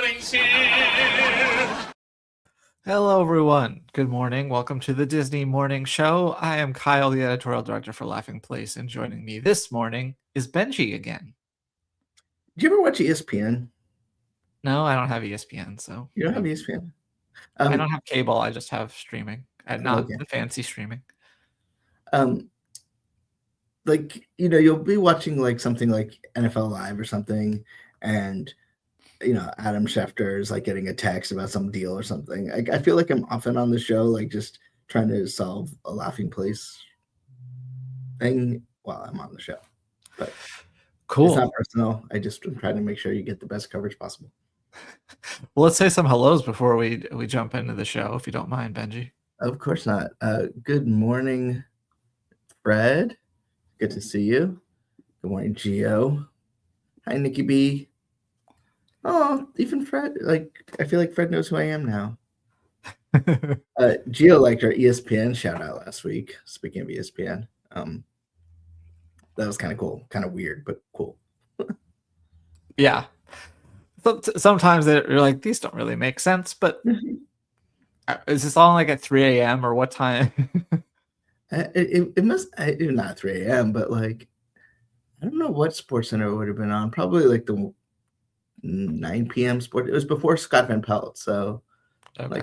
Bowling's here. Hello, everyone. Good morning. Welcome to the Disney Morning Show. I am Kyle, the editorial director for Laughing Place, and joining me this morning is Benji again. Do you ever watch ESPN? No, I don't have ESPN, so You don't have ESPN? I don't have cable. I just have streaming, and not Okay. the fancy streaming. You'll be watching like something like NFL Live or something, and Adam Schefter is like getting a text about some deal or something. I feel like I'm often on the show, like just trying to solve a Laughing Place thing while I'm on the show. But Cool. It's not personal. I just am trying to make sure you get the best coverage possible. Well, let's say some hellos before we jump into the show, if you don't mind, Benji. Of course not. Good morning, Fred. Good to see you. Good morning, Gio. Hi, Nikki B. Oh, even Fred. Like, I feel like Fred knows who I am now. Gio liked our ESPN shout out last week. Speaking of ESPN, that was kind of cool, kind of weird, but cool. Yeah. Sometimes you're like, these don't really make sense, but is this on like at 3 a.m. or what time? It must not 3 a.m., but like, I don't know what Sports Center would have been on. Probably like the 9 p.m. sport. It was before Scott Van Pelt, so Okay.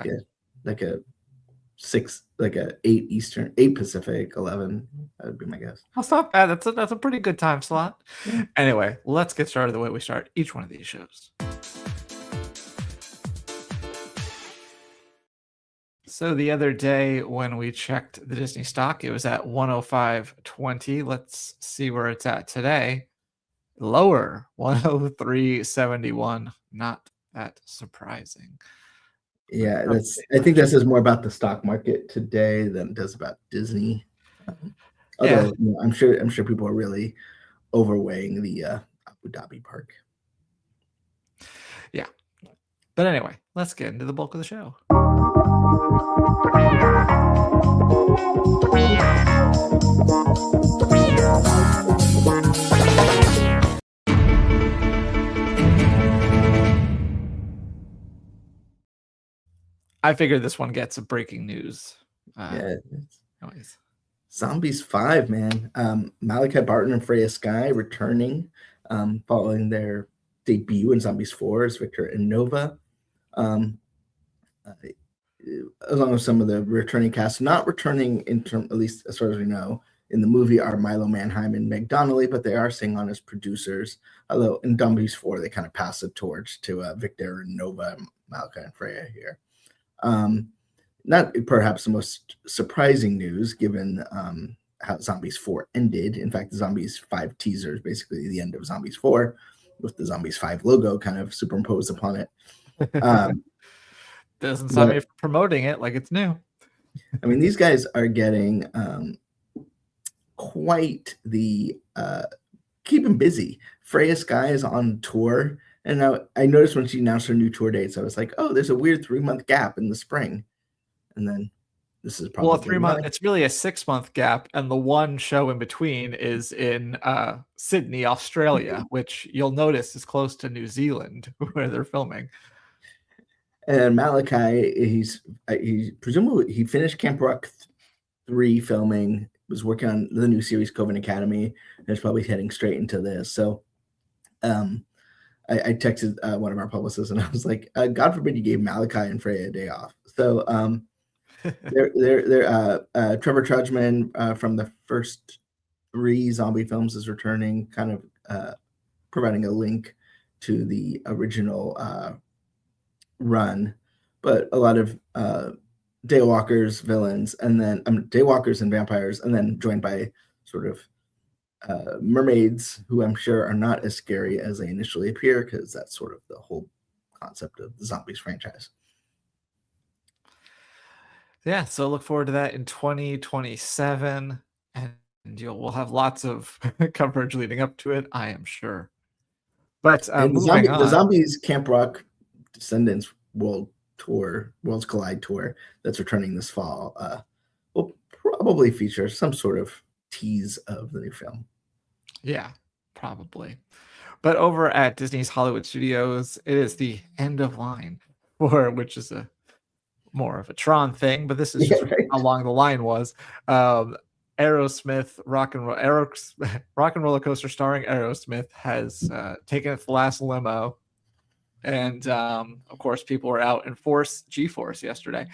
like a 8 Eastern, 8 Pacific, 11. That would be my guess. That's not bad. That's a pretty good time slot. Yeah. Anyway, let's get started the way we start each one of these shows. So the other day when we checked the Disney stock, it was at 105.20. Let's see where it's at today. Lower, 103.71. Not that surprising. Yeah, I think this is more about the stock market today than it does about Disney. Although I'm sure people are really overweighing the Abu Dhabi park. Yeah. But anyway, let's get into the bulk of the show. I figured this one gets a breaking news. Anyways. Zombies 5, man. Malachi Barton and Freya Sky returning following their debut in Zombies 4 as Victor and Nova. Along with some of the returning cast, not returning at least as far as we know, in the movie are Milo Manheim and Meg Donnelly, but they are staying on as producers. Although in Zombies 4, they kind of pass the torch to Victor and Nova, Malachi and Freya here. Not perhaps the most surprising news given how Zombies 4 ended. In fact, the Zombies 5 teaser is basically the end of Zombies 4 with the Zombies 5 logo kind of superimposed upon it. Doesn't stop me from promoting it like it's new. I mean, these guys are getting quite the keep them busy. Freya Sky is on tour. And now I noticed when she announced her new tour dates, I was like, oh, there's a weird 3-month gap in the spring. And then this is probably 3 months. It's really a 6-month gap. And the one show in between is in Sydney, Australia, which you'll notice is close to New Zealand where they're filming. And Malachi, he presumably finished Camp Rock 3 filming, was working on the new series Coven Academy, and is probably heading straight into this. So I texted one of our publicists and I was like, God forbid you gave Malachi and Freya a day off. So they're Trevor Trudgeman from the first 3 zombie films is returning, kind of providing a link to the original run, but a lot of daywalkers, villains, and then daywalkers and vampires, and then joined by sort of mermaids who I'm sure are not as scary as they initially appear, because that's sort of the whole concept of the Zombies franchise. Yeah, so look forward to that in 2027, and we'll have lots of coverage leading up to it, I am sure. But moving on, the Zombies Camp Rock Descendants Worlds Collide tour that's returning this fall will probably feature some sort of tease of the new film. Yeah, probably. But over at Disney's Hollywood Studios, it is the end of line, which is a more of a Tron thing, but this is Yeah, just right. how long the line was. Aerosmith Rock and Roller Coaster starring Aerosmith has taken its last limo, and of course, people were out in G-Force yesterday,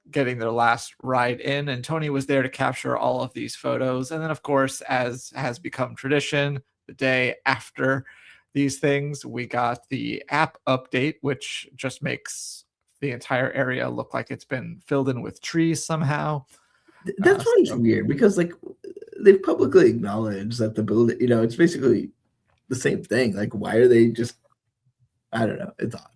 getting their last ride in, and Tony was there to capture all of these photos. And then, of course, as has become tradition, the day after these things, we got the app update, which just makes the entire area look like it's been filled in with trees somehow. That one's weird because like they've publicly acknowledged that the building, it's basically the same thing. Like, why are they just? I don't know. It's odd.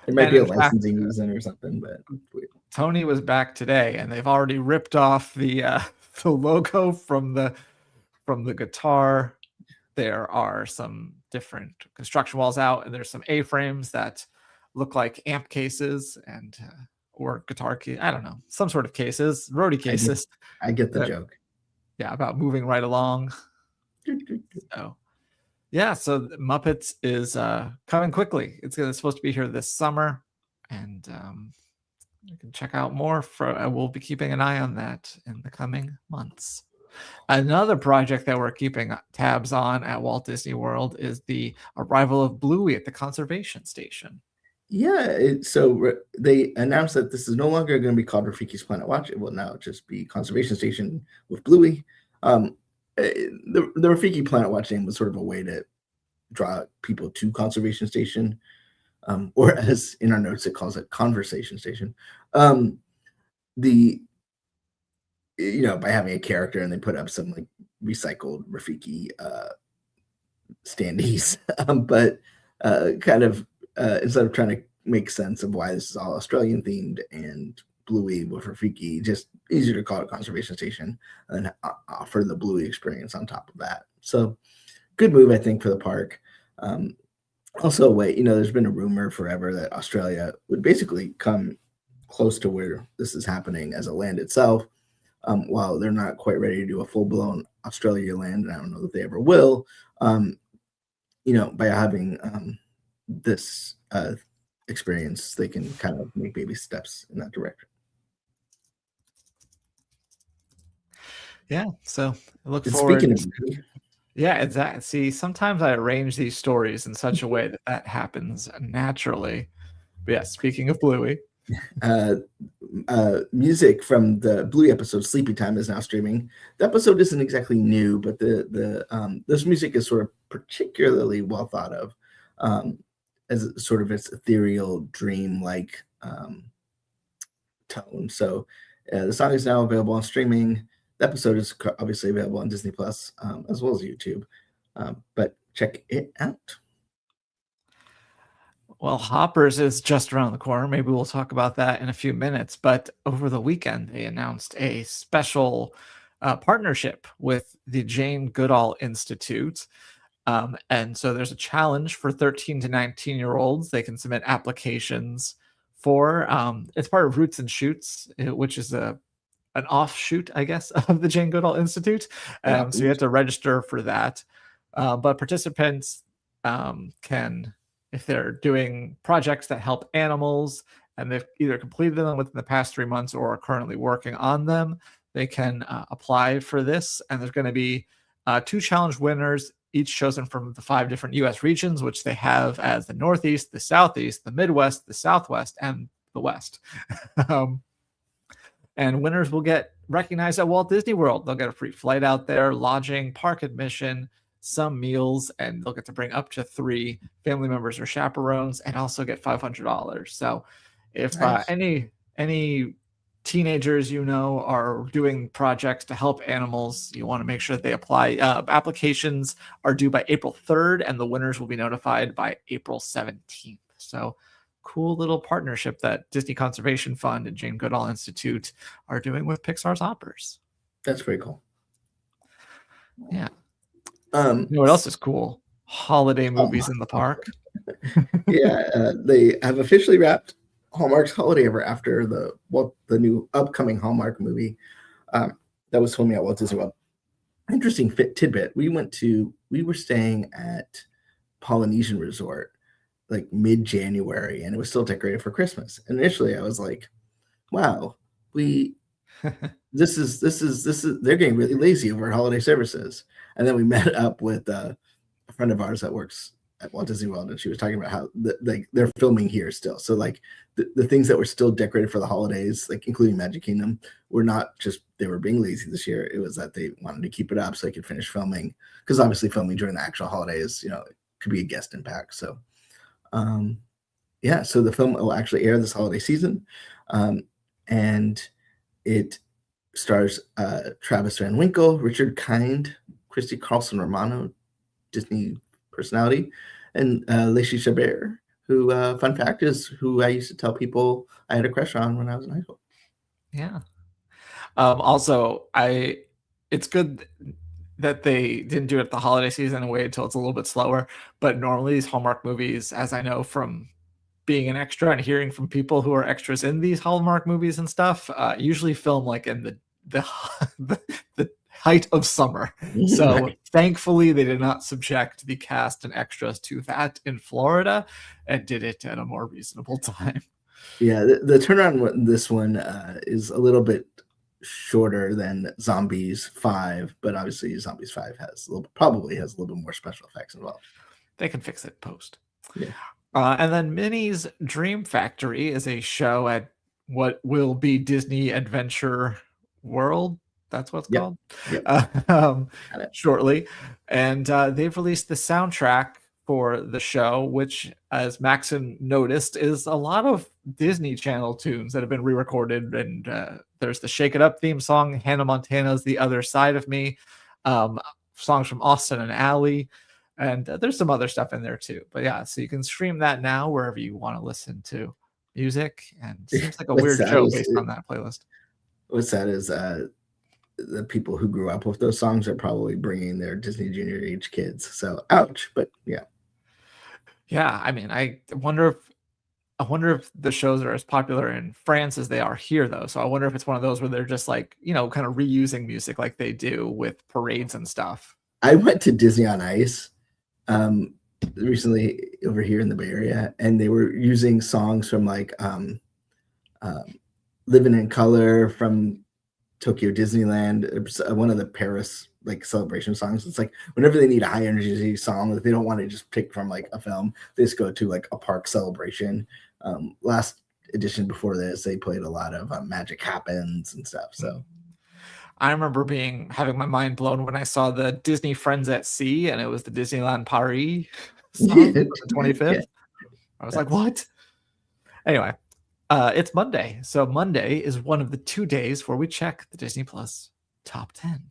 It might be a licensing reason or something, but it's weird. Tony was back today, and they've already ripped off the logo from the guitar. There are some different construction walls out, and there's some A-frames that look like amp cases and or guitar case. I don't know, some sort of cases, roadie cases. I get the joke. Yeah, about moving right along. So, yeah, so Muppets is coming quickly. It's supposed to be here this summer, and you can check out more. We'll be keeping an eye on that in the coming months. Another project that we're keeping tabs on at Walt Disney World is the arrival of Bluey at the conservation station. Yeah, so they announced that this is no longer going to be called Rafiki's Planet Watch. It will now just be Conservation Station with Bluey. The Rafiki Planet Watch name was sort of a way to draw people to Conservation Station, or as in our notes it calls it Conversation Station. By having a character, and they put up some like recycled Rafiki standees, but kind of instead of trying to make sense of why this is all Australian themed and Bluey with Rafiki, just easier to call it Conservation Station and offer the Bluey experience on top of that. So good move, I think, for the park. Also, there's been a rumor forever that Australia would basically come close to where this is happening as a land itself. While they're not quite ready to do a full-blown Australia land, and I don't know that they ever will, by having this experience, they can kind of make baby steps in that direction. Yeah, so I look forward. Speaking of Bluey, yeah, exactly. See, sometimes I arrange these stories in such a way that happens naturally. But yeah, speaking of Bluey, music from the Bluey episode Sleepytime is now streaming. The episode isn't exactly new, but this music is sort of particularly well thought of, as sort of its ethereal, dream-like tone. So the song is now available on streaming. The episode is obviously available on Disney Plus, as well as YouTube. But check it out. Well, Hoppers is just around the corner. Maybe we'll talk about that in a few minutes. But over the weekend, they announced a special partnership with the Jane Goodall Institute. And so there's a challenge for 13 to 19-year-olds. They can submit applications for. It's part of Roots and Shoots, which is an offshoot, I guess, of the Jane Goodall Institute. So you have to register for that. But participants can, if they're doing projects that help animals and they've either completed them within the past 3 months or are currently working on them, they can apply for this. And there's going to be 2 challenge winners, each chosen from the 5 different U.S. regions, which they have as the Northeast, the Southeast, the Midwest, the Southwest, and the West. And winners will get recognized at Walt Disney World. They'll get a free flight out there, lodging, park admission, some meals, and they'll get to bring up to 3 family members or chaperones, and also get $500. So if Nice. any teenagers are doing projects to help animals, you want to make sure that they apply. Applications are due by April 3rd, and the winners will be notified by April 17th. So cool little partnership that Disney Conservation Fund and Jane Goodall Institute are doing with Pixar's Hoppers. That's pretty cool. Yeah. You know what else is cool? Holiday movies in the park. Yeah, they have officially wrapped Hallmark's Holiday Ever After, the new upcoming Hallmark movie that was filming at Walt Disney World. Interesting tidbit. We were staying at Polynesian Resort like mid-January, and it was still decorated for Christmas. And initially I was like, wow, we this is they're getting really lazy over holiday services. And then we met up with a friend of ours that works at Walt Disney World, and she was talking about how like they're filming here still. So like the things that were still decorated for the holidays, like including Magic Kingdom, were not just they were being lazy this year. It was that they wanted to keep it up so they could finish filming, because obviously filming during the actual holidays, could be a guest impact. So yeah, so the film will actually air this holiday season, and it stars Travis Van Winkle, Richard Kind, Christy Carlson Romano, Disney personality, and Lacey Chabert, who, fun fact, is who I used to tell people I had a crush on when I was in high school. Yeah. Also, it's good that they didn't do it the holiday season and wait until it's a little bit slower. But normally these Hallmark movies, as I know from being an extra and hearing from people who are extras in these Hallmark movies and stuff, usually film like in the the height of summer. So Right. thankfully they did not subject the cast and extras to that in Florida, and did it at a more reasonable time. Yeah, the turnaround on this one is a little bit shorter than Zombies 5, but obviously Zombies 5 probably has a little bit more special effects involved. They can fix it post. Yeah. And then Minnie's Dream Factory is a show at what will be Disney Adventure World. That's what it's Yep. called. Yep. Shortly. And they've released the soundtrack for the show, which, as Maxon noticed, is a lot of Disney Channel tunes that have been re-recorded. And there's the Shake It Up theme song, Hannah Montana's The Other Side of Me, songs from Austin and Ally, and there's some other stuff in there too. But yeah, so you can stream that now wherever you want to listen to music, and it seems like a weird show based on that playlist. What's sad is the people who grew up with those songs are probably bringing their Disney Junior age kids. So ouch, but yeah. Yeah, I mean, I wonder if the shows are as popular in France as they are here, though. So I wonder if it's one of those where they're just like, kind of reusing music like they do with parades and stuff. I went to Disney on Ice recently over here in the Bay Area, and they were using songs from like Living in Color from Tokyo Disneyland, one of the Paris like celebration songs. It's like whenever they need a high energy song, like they don't want to just pick from like a film, they just go to like a park celebration. Last edition before this, they played a lot of Magic Happens and stuff. So I remember having my mind blown when I saw the Disney Friends at Sea, and it was the Disneyland Paris song, the 25th. Yeah. I was like, what? Anyway, it's Monday. So Monday is one of the 2 days where we check the Disney Plus top 10.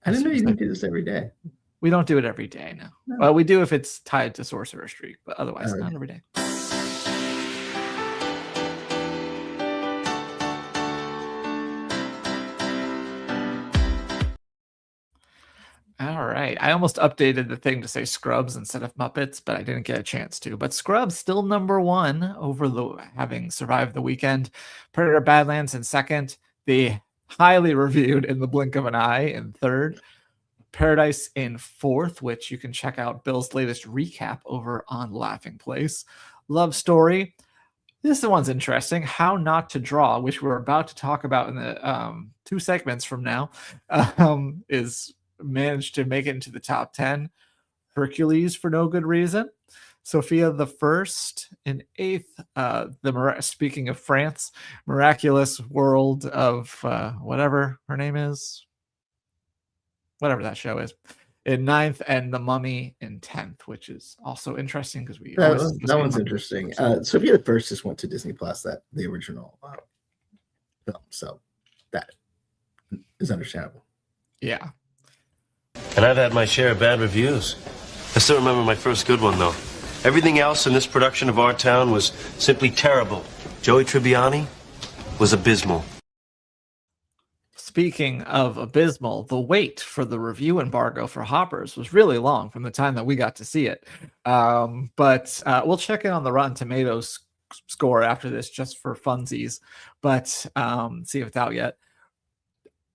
I didn't know you can do this every day. We don't do it every day, no. Well, we do if it's tied to Sorcerer Streak, but otherwise not every day. All right. I almost updated the thing to say Scrubs instead of Muppets, but I didn't get a chance to. But Scrubs still number one having survived the weekend. Predator Badlands in second. The highly reviewed In the Blink of an Eye in third. Paradise in fourth, which you can check out Bill's latest recap over on Laughing Place. Love Story. This one's interesting. How Not to Draw, which we're about to talk about in the 2 segments from now, is managed to make it into the top 10. Hercules for No Good Reason. Sophia the First in 8th. Speaking of France, Miraculous World of whatever her name is, whatever that show is, in 9th, and The Mummy in 10th, which is also interesting because that one's interesting. Sophia the First just went to Disney Plus, the original film, so that is understandable. Yeah. And I've had my share of bad reviews. I still remember my first good one, though. Everything else in this production of Our Town was simply terrible. Joey Tribbiani was abysmal. Speaking of abysmal, the wait for the review embargo for Hoppers was really long from the time that we got to see it. But we'll check in on the Rotten Tomatoes score after this just for funsies, but see if it's out yet.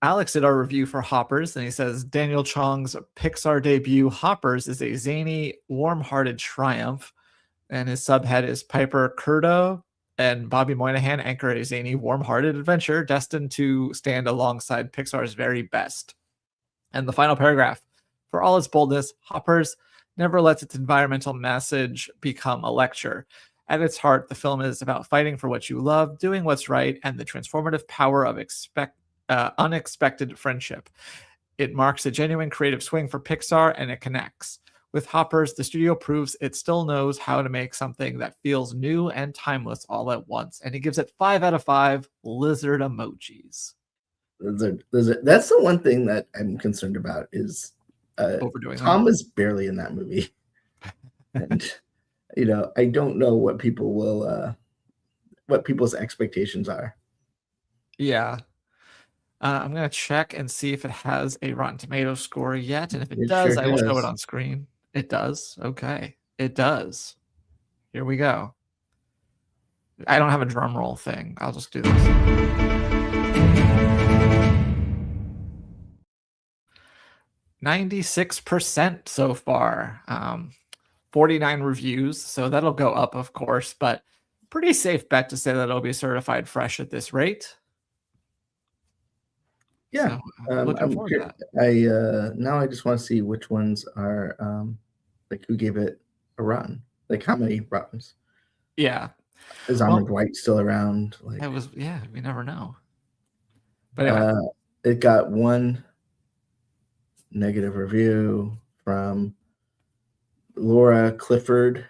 Alex did our review for Hoppers, and he says Daniel Chong's Pixar debut Hoppers is a zany, warm-hearted triumph, and his subhead is Piper Curdo and Bobby Moynihan anchor a zany, warm-hearted adventure destined to stand alongside Pixar's very best. And the final paragraph, for all its boldness, Hoppers never lets its environmental message become a lecture. At its heart, the film is about fighting for what you love, doing what's right, and the transformative power of unexpected friendship. It marks a genuine creative swing for Pixar, and it connects. With Hoppers, the studio proves it still knows how to make something that feels new and timeless all at once. And he gives it 5 out of 5 lizard emojis. That's the one thing that I'm concerned about is Overdoing Tom that. is barely in that movie. And, I don't know what people will, what people's expectations are. Yeah. I'm going to check and see if it has a Rotten Tomatoes score yet. And if it does, sure I will show does. it on screen. It does. Okay. It does. Here we go. I don't have a drum roll thing. I'll just do this. 96% so far. 49 reviews. So that'll go up, of course, but pretty safe bet to say that it'll be certified fresh at this rate. Yeah, So, looking forward to that. Now I just want to see which ones are like who gave it a run, like how many runs. Yeah, Is Armored White still around? Like it was. Yeah, we never know. But anyway, it got 1 negative review from Laura Clifford.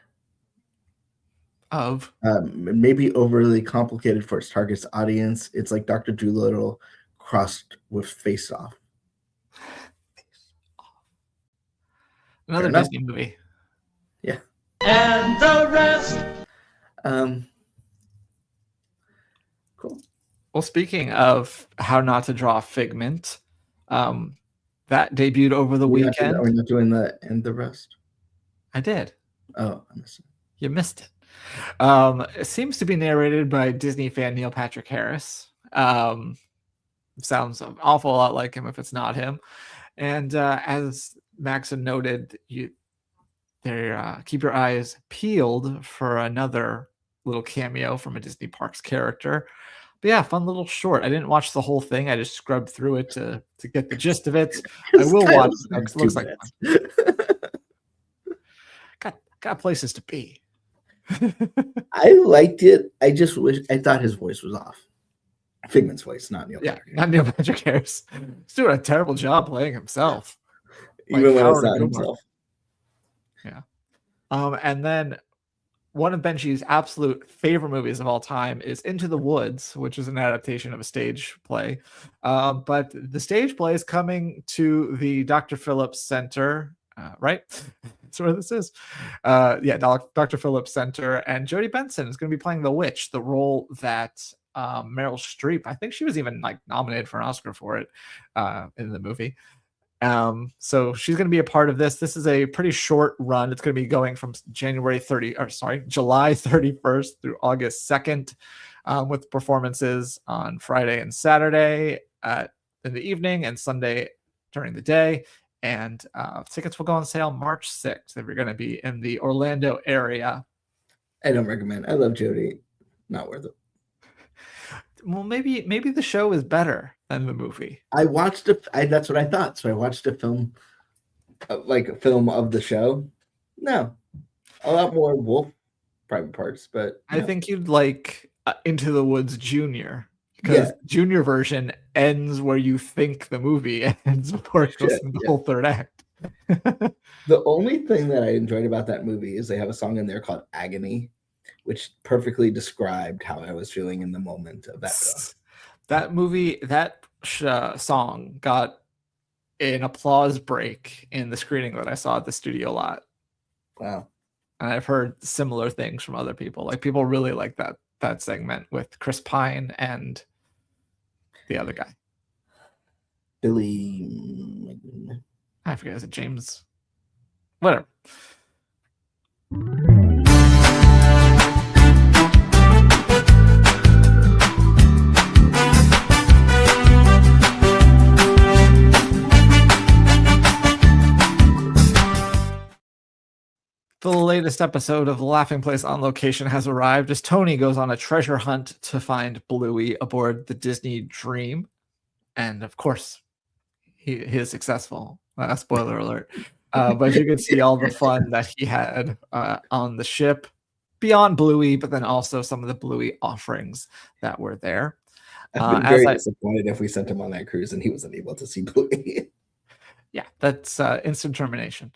of Maybe overly complicated for its target's audience. It's like Dr. Dolittle crossed with Face Off. another enough. Disney movie. Yeah. And the rest. Cool. Well, speaking of how not to draw Figment, that debuted over the weekend. Are we not doing that and the rest? I did. Oh, I missed it. You missed it. It seems to be narrated by Disney fan Neil Patrick Harris. Sounds an awful lot like him if it's not him. And as Maxon noted, keep your eyes peeled for another little cameo from a Disney Parks character. But yeah, fun little short. I didn't watch the whole thing. I just scrubbed through it to get the gist of it. I will watch it. It looks like got places to be. I liked it. I just thought his voice was off. Figment's voice, not Neil. Yeah, not Neil Patrick Harris. He's doing a terrible job playing himself. Even when it's Howard not Gilmore. himself. Yeah. And then one of Benji's absolute favorite movies of all time is Into the Woods, which is an adaptation of a stage play. But the stage play is coming to the Dr. Phillips Center, right? That's where this is. Yeah, Dr. Phillips Center. And Jodie Benson is going to be playing the witch, the role that Meryl Streep, I think she was even nominated for an Oscar for it in the movie. So she's going to be a part of this. This is a pretty short run. It's going to be going from July 31st through August 2nd, with performances on Friday and Saturday in the evening and Sunday during the day. And tickets will go on sale March 6th if you're going to be in the Orlando area. I don't recommend. I love Jodie. Not worth it. Well, maybe the show is better than the movie. I watched that's what I thought. So I watched a film, like a film of the show. No, a lot more Wolf private parts, but no. I think you'd like Into the Woods Junior, because Junior version ends where you think the movie ends before it goes in the whole third act. The only thing that I enjoyed about that movie is they have a song in there called Agony, which perfectly described how I was feeling in the moment of that film. That movie, that song got an applause break in the screening that I saw at the studio lot. Wow. And I've heard similar things from other people. Like, people really like that segment with Chris Pine and the other guy. Billy. I forget, is it James? Whatever. The latest episode of Laughing Place on Location has arrived as Tony goes on a treasure hunt to find Bluey aboard the Disney Dream. And of course, he is successful. Spoiler alert. But you can see all the fun that he had on the ship beyond Bluey, but then also some of the Bluey offerings that were there. I've been very disappointed if we sent him on that cruise and he wasn't able to see Bluey. Yeah, that's instant termination.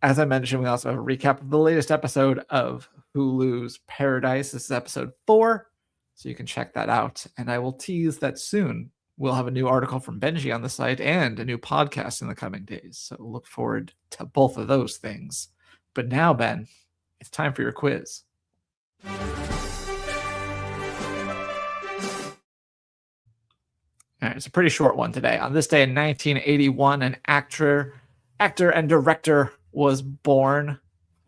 As I mentioned, we also have a recap of the latest episode of Hulu's Paradise. This is episode 4, so you can check that out. And I will tease that soon we'll have a new article from Benji on the site and a new podcast in the coming days. So look forward to both of those things. But now, Ben, it's time for your quiz. All right, it's a pretty short one today. On this day in 1981, an actor and director was born.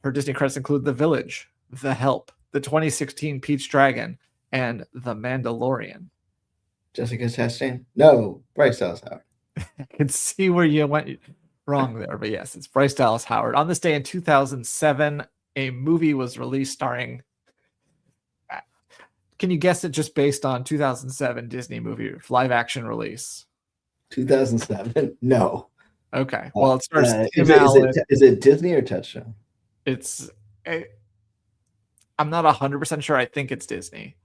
Her Disney credits include The Village, The Help, the 2016 Peach Dragon, and The Mandalorian. Jessica Chastain? No, Bryce Dallas Howard. I can see where you went wrong there, but yes, it's Bryce Dallas Howard. On this day in 2007, a movie was released starring... Can you guess it just based on 2007 Disney movie live action release? 2007? No. Okay. Well, it stars is it Disney or Touchstone? I'm not 100% sure. I think it's Disney.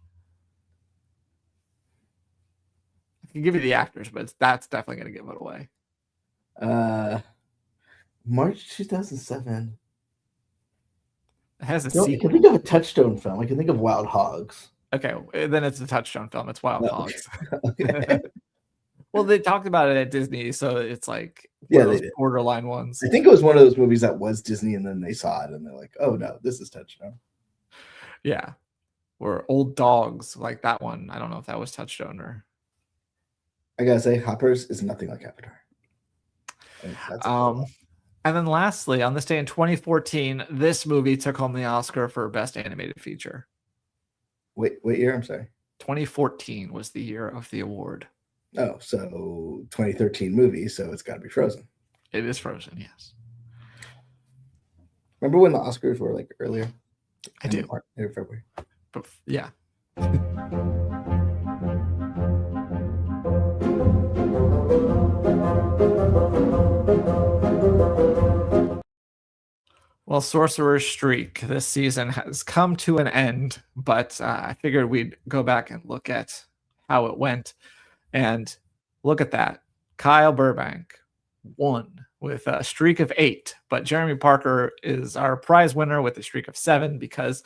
I can give you the actors, but that's definitely going to give it away. March 2007. It has a sequel. I can think of a Touchstone film. I can think of Wild Hogs. Okay, then it's a Touchstone film. It's Wild Hogs. Okay. Well, they talked about it at Disney, so it's like those borderline ones. I think it was one of those movies that was Disney, and then they saw it, and they're like, "Oh no, this is Touchstone." Yeah, or Old Dogs, like that one. I don't know if that was Touchstone or. I gotta say, Hoppers is nothing like Avatar. And then lastly, on this day in 2014, this movie took home the Oscar for Best Animated Feature. Wait, what year? I'm sorry. 2014 was the year of the award. Oh, so 2013 movie, so it's got to be Frozen. It is Frozen, yes. Remember when the Oscars were like earlier? I do. In February. But yeah. Well, Sorcerer's Streak this season has come to an end, but I figured we'd go back and look at how it went. And look at that. Kyle Burbank won with a streak of 8, but Jeremy Parker is our prize winner with a streak of 7 because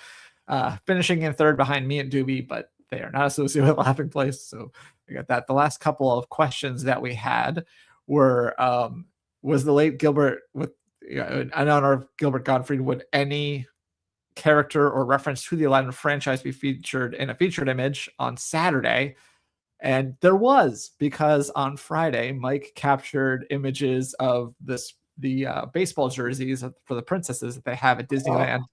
finishing in third behind me and Doobie, but they are not associated with Laughing Place. So we got that. The last couple of questions that we had were, was the late Gilbert with in honor of Gilbert Gottfried, would any character or reference to the Aladdin franchise be featured in a featured image on Saturday? And there was, because on Friday, Mike captured images of the baseball jerseys for the princesses that they have at Disneyland.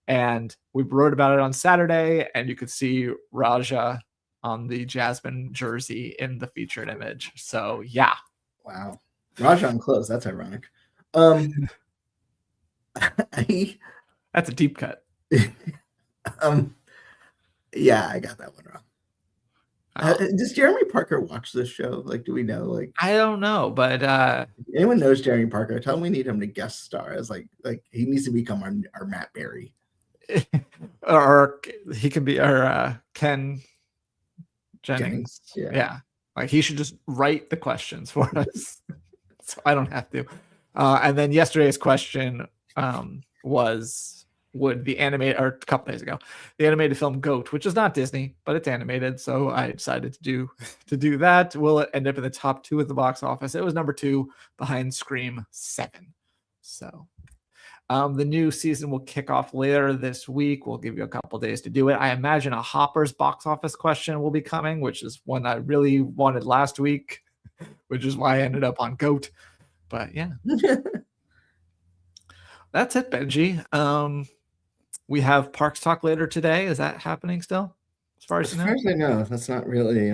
And we wrote about it on Saturday, and you could see Raja on the Jasmine jersey in the featured image. So, yeah. Wow. Raja on clothes. That's ironic. That's a deep cut. Yeah, I got that one wrong. Does Jeremy Parker watch this show? Like, do we know? Like, I don't know, but anyone knows Jeremy Parker? Tell him we need him to guest star as like he needs to become our Matt Berry, or he can be our Ken Jennings. Yeah, like he should just write the questions for us, so I don't have to. And then yesterday's question was, would the animated, or a couple days ago, the animated film Goat, which is not Disney, but it's animated, so I decided to do that. Will it end up in the top 2 at the box office? It was number 2 behind Scream 7. So the new season will kick off later this week. We'll give you a couple days to do it. I imagine a Hopper's box office question will be coming, which is one I really wanted last week, which is why I ended up on Goat. But yeah. That's it, Benji. We have Parks Talk later today. Is that happening still? As far as I know, that's not really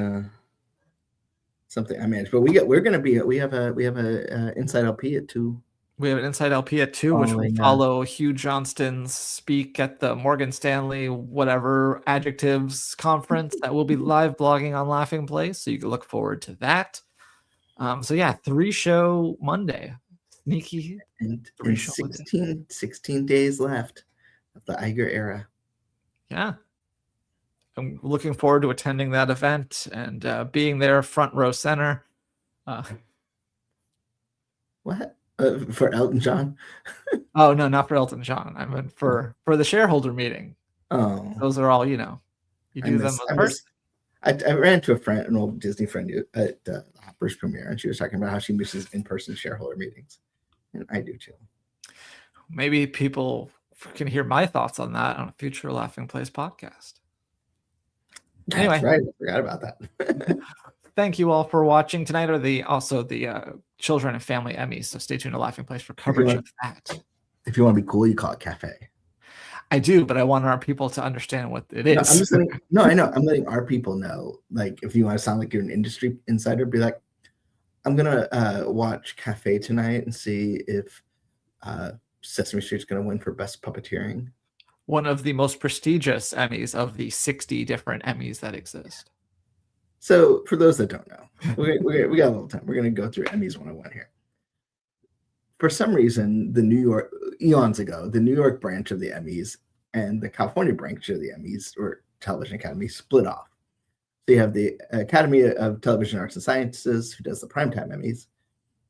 something I manage. But we have a Inside LP at 2 We have an Inside LP at 2, which will follow Hugh Johnston's speak at the Morgan Stanley whatever adjectives conference that will be live blogging on Laughing Place. So you can look forward to that. So yeah, 3-show Monday. Sneaky. And 16 days left of the Iger era. Yeah. I'm looking forward to attending that event and being there front row center. What? For Elton John? Oh, no, not for Elton John. I meant for the shareholder meeting. Oh. Those are all, you do them first. I ran into a friend, an old Disney friend at the Hoppers premiere, and she was talking about how she misses in-person shareholder meetings. And I do too. Maybe people can hear my thoughts on that on a future Laughing Place podcast. Anyway, that's right. I forgot about that. Thank you all for watching. Tonight are also the Children and Family Emmys, so stay tuned to Laughing Place for coverage of that. If you want to be cool, you call it cafe. I do, but I want our people to understand what it is. No, I know. I'm letting our people know. Like, if you want to sound like you're an industry insider, be like, I'm gonna watch Cafe tonight and see if Sesame Street's gonna win for best puppeteering. One of the most prestigious Emmys of the 60 different Emmys that exist. So, for those that don't know, we got a little time. We're gonna go through Emmys 101 here. For some reason, eons ago, the New York branch of the Emmys and the California branch of the Emmys, or Television Academy, split off. So you have the Academy of Television Arts and Sciences, who does the Primetime Emmys,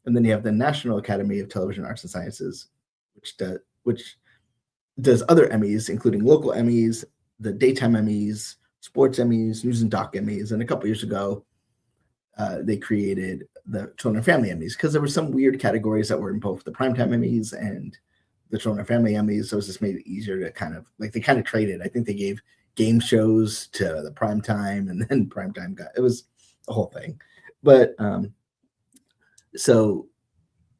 and then you have the National Academy of Television Arts and Sciences, which does other Emmys, including local Emmys, the Daytime Emmys, Sports Emmys, News and Doc Emmys, and a couple years ago, they created the Children and Family Emmys because there were some weird categories that were in both the Primetime Emmys and the Children and Family Emmys. So it just made it easier to they kind of traded. I think they gave game shows to the Primetime, and then Primetime it was a whole thing. But so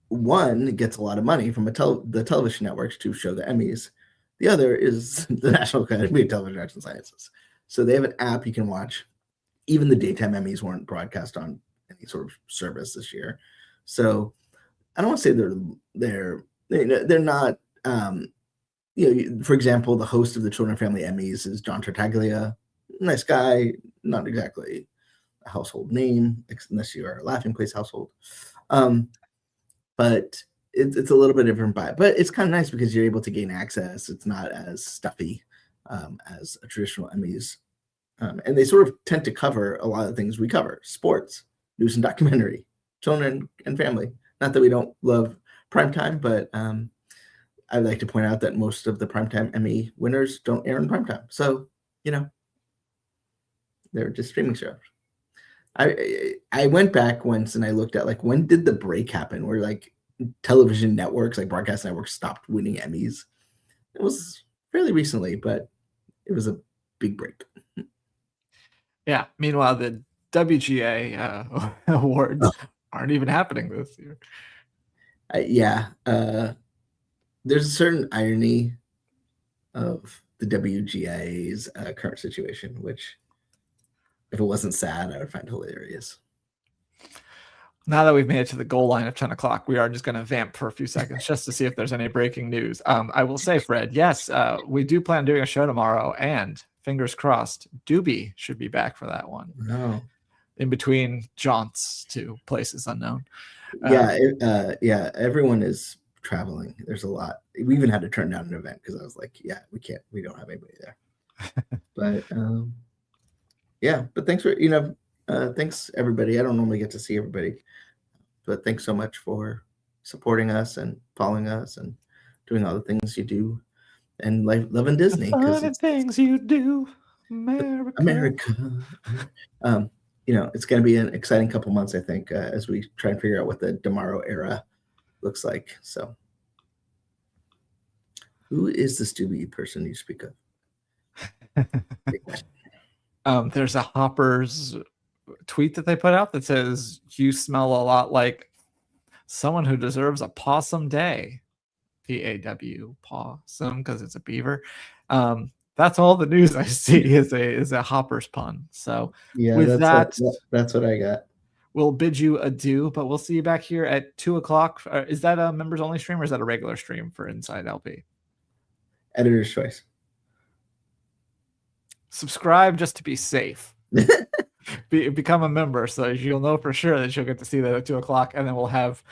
one gets a lot of money from the television networks to show the Emmys. The other is the National Academy of Television Arts and Sciences. So they have an app you can watch. Even the daytime Emmys weren't broadcast on any sort of service this year. So I don't want to say they're not. For example, the host of the Children and Family Emmys is John Tartaglia. Nice guy, not exactly a household name, unless you are a Laughing Place household. But it's a little bit different vibe. But it's kind of nice because you're able to gain access. It's not as stuffy as a traditional Emmys. And they sort of tend to cover a lot of things we cover: sports, news and documentary, children and family. Not that we don't love primetime, but I'd like to point out that most of the primetime Emmy winners don't air in primetime. So, they're just streaming shows. I went back once and I looked at when did the break happen where television networks, broadcast networks, stopped winning Emmys. It was fairly recently, but it was a big break. Yeah. Meanwhile, the WGA awards aren't even happening this year. There's a certain irony of the WGA's current situation, which, if it wasn't sad, I would find hilarious. Now that we've made it to the goal line of 10 o'clock, we are just going to vamp for a few seconds just to see if there's any breaking news. I will say, Fred, yes, we do plan on doing a show tomorrow, and fingers crossed, Doobie should be back for that one. No. In between jaunts to places unknown. Everyone is traveling. There's a lot. We even had to turn down an event because I was like, we don't have anybody there. But but thanks for thanks everybody. I don't normally get to see everybody, but thanks so much for supporting us and following us and doing all the things you do and loving Disney. The things you do, America. It's going to be an exciting couple months, I think, as we try and figure out what the tomorrow era looks like. So, who is this Doobie person you speak of? There's a Hoppers tweet that they put out that says, "You smell a lot like someone who deserves a possum day." PAW, possum, because it's a beaver. That's all the news I see is a Hoppers pun. So that's what I got. we'll bid you adieu, but we'll see you back here at 2 o'clock. Is that a members only stream or is that a regular stream for Inside LP? Editor's choice. Subscribe just to be safe. Become a member so you'll know for sure that you'll get to see that at 2 o'clock, and then we'll have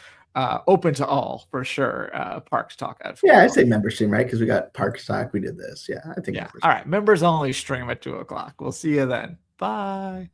open to all for sure. Parks Talk at 4. Yeah, I'd say member stream, right? Because we got Parks Talk. We did this. Yeah, I think. Yeah. All right. Members only stream at 2 o'clock. We'll see you then. Bye.